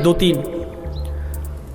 2-3,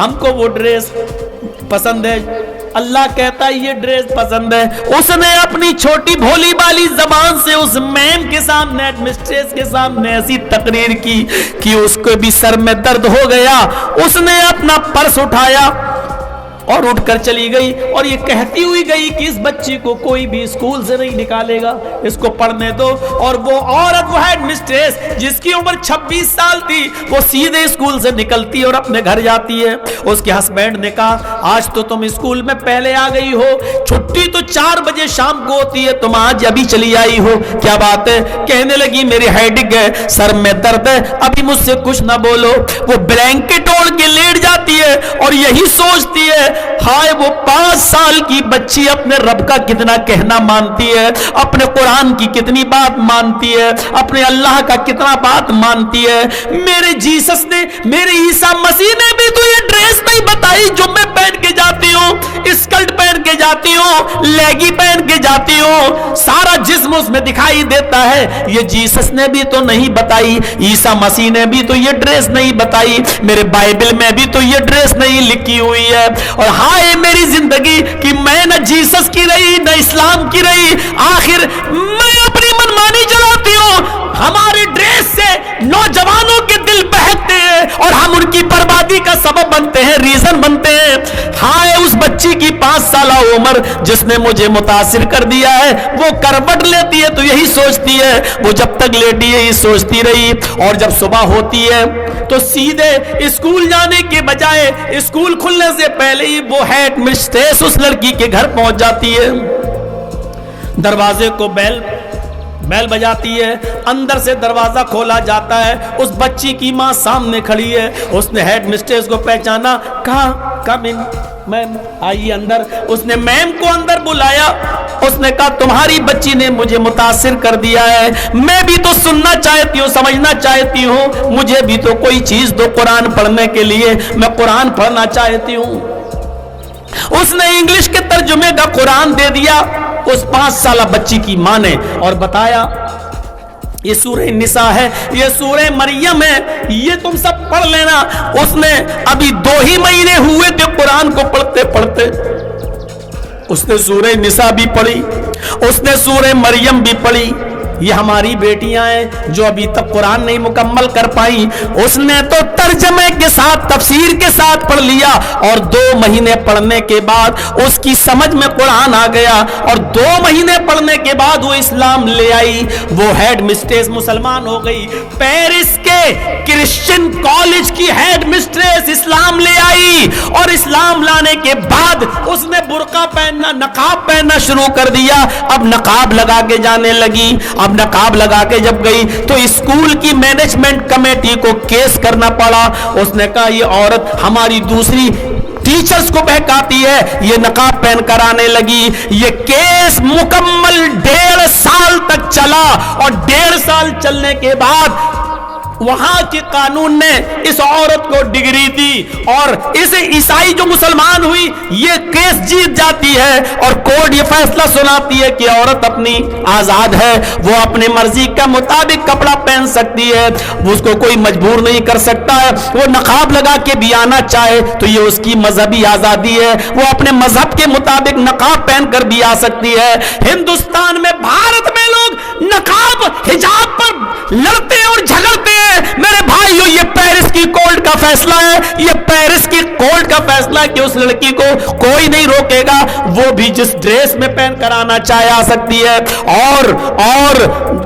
ہم کو وہ ڈریس پسند ہے، اللہ کہتا ہے یہ ڈریس پسند ہے۔ اس نے اپنی چھوٹی بھولی بالی زبان سے اس میم کے سامنے، ہیڈ مسٹریس کے سامنے ایسی تقریر کی کہ اس کو بھی سر میں درد ہو گیا۔ اس نے اپنا پرس اٹھایا اور اٹھ کر چلی گئی، اور یہ کہتی ہوئی گئی کہ اس بچی کو کوئی بھی اسکول سے نہیں نکالے گا، اس کو پڑھنے دو۔ اور وہ عورت، وہ ہیڈ مسٹریس جس کی عمر 26 سال تھی، وہ سیدھے اسکول سے نکلتی اور اپنے گھر جاتی ہے۔ اس کے ہسبینڈ نے کہا آج تو تم اسکول میں پہلے آ گئی ہو، چھٹی تو 4 بجے شام کو ہوتی ہے، تم آج ابھی چلی آئی ہو، کیا بات ہے؟ کہنے لگی میری ہیڈک ہے، سر میں درد ہے، ابھی مجھ سے کچھ نہ بولو۔ وہ بلینکٹ اوڑھ کے لیٹ جاتی ہے اور یہی سوچتی ہے ہائے وہ 5 سال کی بچی اپنے رب کا کتنا کہنا مانتی ہے، اپنے قرآن کی کتنی بات مانتی ہے، اپنے اللہ کا کتنا بات مانتی ہے۔ میرے جیسس نے، میرے عیسیٰ مسیح نے بھی تو یہ ڈریس نہیں بتائی جو میں پہن کے جاتی ہوں، اسکرٹ پہن کے جاتی ہوں، لیگی پہن کے جاتی ہوں، سارا جسم اس میں دکھائی دیتا ہے۔ یہ جیسس نے بھی تو نہیں بتائی، عیسیٰ مسیح نے بھی تو یہ ڈریس نہیں بتائی، میرے بائبل میں بھی تو یہ ڈریس نہیں لکھی ہوئی ہے۔ اور ہائے میری زندگی کہ میں نہ جیسس کی رہی نہ اسلام کی رہی، آخر میں اپنی منمانی چلاتی ہوں۔ ہمارے ڈریس سے نوجوانوں کے دل بہکتے ہیں اور ہم ان کی بربادی کا سبب بنتے ہیں، ریزن بنتے ہیں۔ ہائے اس بچی کی 5 سالہ عمر جس نے مجھے متاثر کر دیا ہے، وہ کروٹ لیتی ہے تو یہی سوچتی ہے، وہ جب تک لیٹی ہے یہ سوچتی رہی، اور جب صبح ہوتی ہے تو سیدھے اسکول جانے کے بجائے اسکول کھلنے سے پہلے ہی وہ ہیڈ مسٹریس اس لڑکی کے گھر پہنچ جاتی ہے، دروازے کو بیل بجاتی ہے، اندر سے دروازہ کھولا جاتا ہے، اس بچی کی ماں سامنے کھڑی ہے۔ اس نے ہیڈ مسٹریس کو پہچانا، کہا کم ان میم آئیے اندر۔ اس نے میم کو اندر بلایا، اس نے کہا تمہاری بچی نے مجھے متاثر کر دیا ہے، میں بھی تو سننا چاہتی ہوں، سمجھنا چاہتی ہوں، مجھے بھی تو کوئی چیز دو قرآن پڑھنے کے لیے، میں قرآن پڑھنا چاہتی ہوں۔ اس نے انگلش کے ترجمے کا قرآن دے دیا اس 5 سالہ بچی کی ماں نے، اور بتایا یہ سورہ نساء ہے، یہ سورہ مریم ہے، یہ تم سب پڑھ لینا۔ اس نے ابھی 2 ہی مہینے ہوئے تھے قرآن کو پڑھتے پڑھتے، اس نے سورہ نساء بھی پڑھی، اس نے سورہ مریم بھی پڑھی۔ یہ ہماری بیٹیاں ہیں جو ابھی تک قرآن نہیں مکمل کر پائی، اس نے تو ترجمے کے ساتھ تفسیر کے ساتھ پڑھ لیا، اور 2 مہینے پڑھنے کے بعد اس کی سمجھ میں قرآن آ گیا، اور 2 مہینے پڑھنے کے بعد وہ اسلام لے آئی، وہ ہیڈ مسٹریس مسلمان ہو گئی۔ پیرس کے کرسچن کالج کی ہیڈ مسٹریس اسلام لے آئی، اور اسلام لانے کے بعد اس نے برقع پہننا، نقاب پہننا شروع کر دیا۔ اب نقاب لگا کے جانے لگی، اب نقاب لگا کے جب گئی تو اسکول کی مینجمنٹ کمیٹی کو کیس کرنا پڑا۔ اس نے کہا یہ عورت ہماری دوسری ٹیچرز کو بہکاتی ہے، یہ نقاب پہن کر آنے لگی۔ یہ کیس مکمل 1.5 سال تک چلا، اور 1.5 سال چلنے کے بعد وہاں کے قانون نے اس عورت کو ڈگری دی، اور اس عیسائی جو مسلمان ہوئی یہ کیس جیت جاتی ہے، اور کورٹ یہ فیصلہ سناتی ہے کہ عورت اپنی آزاد ہے، وہ اپنے مرضی کا مطابق کپڑا پہن سکتی ہے، اس کو کوئی مجبور نہیں کر سکتا ہے، وہ نقاب لگا کے بھی آنا چاہے تو یہ اس کی مذہبی آزادی ہے، وہ اپنے مذہب کے مطابق نقاب پہن کر بھی آ سکتی ہے۔ ہندوستان میں، بھارت میں لوگ نقاب حجاب پر لڑتے اور جھگڑتے ہیں۔ میرے بھائیو یہ پیرس کی کورٹ کا فیصلہ ہے، یہ پیرس کی کورٹ کا فیصلہ ہے کہ اس لڑکی کو کوئی نہیں روکے گا، وہ بھی جس ڈریس میں پہن کر آنا چاہے آ سکتی ہے، اور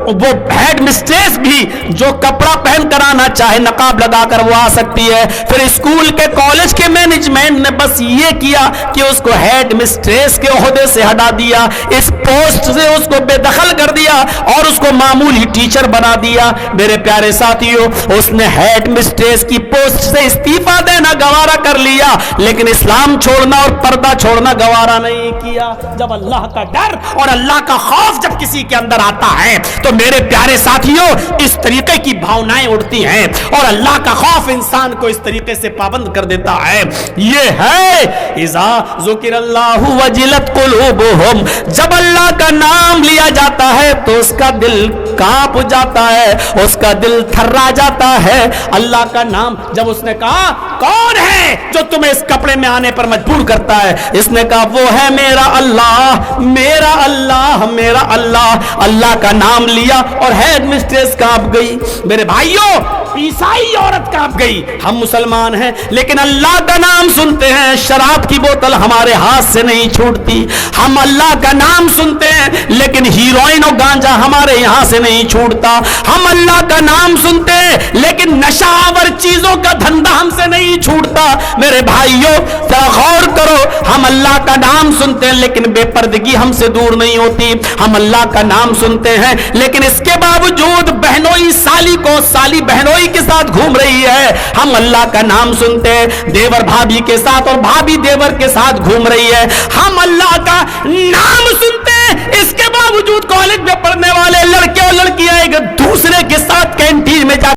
وہ ہیڈ مسٹریس بھی جو کپڑا پہن کر آنا چاہے نقاب لگا کر وہ آ سکتی ہے۔ پھر اسکول کے کالج کے مینجمنٹ نے بس یہ کیا کہ اس کو ہیڈ مسٹریس کے عہدے سے ہٹا دیا، اس پوسٹ سے اس کو بے دخل کر دیا اور اس کو معمولی ٹیچر بنا دیا۔ میرے پیارے ساتھیو، اس نے ہیڈ مسٹریس کی پوسٹ سے استعفا دینا گوارا کر لیا، لیکن اسلام چھوڑنا اور پردہ چھوڑنا گوارا نہیں کیا۔ جب اللہ کا ڈر اور اللہ کا خوف جب کسی کے اندر آتا ہے تو میرے پیارے ساتھیو اس طریقے کی بھاونائیں اڑتی ہیں، اور اللہ کا خوف انسان کو اس طریقے سے پابند کر دیتا ہے۔ یہ ہے اذا ذکر اللہ وجلت قلوبہم، جب اللہ کا نام لیا جاتا ہے تو اس کا دل کانپ جاتا ہے، اس کا دل تھرا جاتا ہے۔ اللہ کا نام جب اس نے کہا کون ہے جو تمہیں اس کپڑے میں آنے پر مجبور کرتا ہے؟ اس نے کہا وہ ہے میرا اللہ، میرا اللہ، میرا اللہ۔ اللہ کا نام لیا اور ہیڈ مسٹریس کانپ گئی۔ میرے بھائیوں، عیسائی عورت کانپ گئی، ہم مسلمان ہیں لیکن اللہ کا نام سنتے ہیں، شراب کی بوتل ہمارے ہاتھ سے نہیں چھوٹتی۔ ہم اللہ کا نام سنتے ہیں لیکن ہیروئن اور گانجا ہمارے یہاں سے نہیں چھوٹتا۔ ہم اللہ کا نام سنتے ہیں لیکن نشہ آور چیزوں کا دھندا ہم سے نہیں چھوٹتا۔ میرے بھائیوں ذرا غور کرو، ہم اللہ کا نام سنتے ہیں لیکن بے پردگی ہم سے دور نہیں ہوتی۔ ہم اللہ کا نام سنتے ہیں لیکن اس کے باوجود بہنوئی سالی کو سالی بہنوئی کے ساتھ گھوم رہی ہے۔ ہم اللہ کا نام سنتے ہیں دیور بھابھی کے ساتھ اور بھابھی دیور کے ساتھ گھوم رہی ہے۔ ہم اللہ کا نام سنتے ہیں، اس کے باوجود کالج میں پڑھنے والے لڑکے اور لڑکیاں ایک دوسرے کے ساتھ کینٹین میں جا